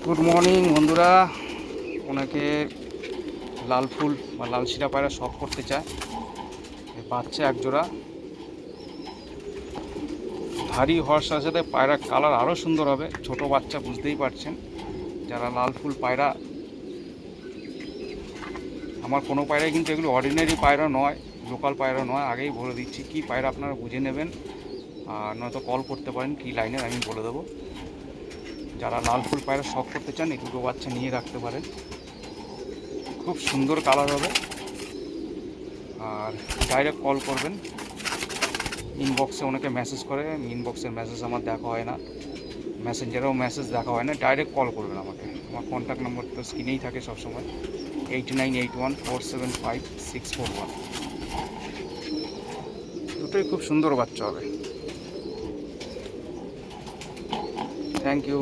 Good morning বন্ধুরা। ওনাকে লাল ফুল বা লাল শিরা পায়রা শখ করতে চায়, বাচ্চা একজোড়া। ভারী হওয়ার সাথে সাথে পায়রার কালার আরও সুন্দর হবে। ছোট বাচ্চা, বুঝতেই পারছেন। যারা লাল ফুল পায়রা, আমার কোনো পায়রাই কিন্তু এগুলো অর্ডিনারি পায়রা নয়, লোকাল পায়রা নয়, আগেই বলে দিচ্ছি। কি পায়রা আপনারা বুঝে নেবেন, আর নয়তো কল করতে পারেন, কি লাইনের আমি বলে দেবো। যারা লাল ফুল পায়রা শখ করতে চান, এই দুটো বাচ্চা নিয়ে রাখতে পারেন। খুব সুন্দর কালার হবে। আর ডাইরেক্ট কল করবেন। ইনবক্সে অনেকে মেসেজ করে, ইনবক্সের মেসেজ আমার দেখা হয় না, মেসেঞ্জারেও মেসেজ দেখা হয় না। ডাইরেক্ট কল করবেন আমাকে। আমার কন্ট্যাক্ট নম্বর তো স্ক্রিনেই থাকে সবসময়, 8981475641। দুটোই খুব সুন্দর বাচ্চা হবে। Thank you.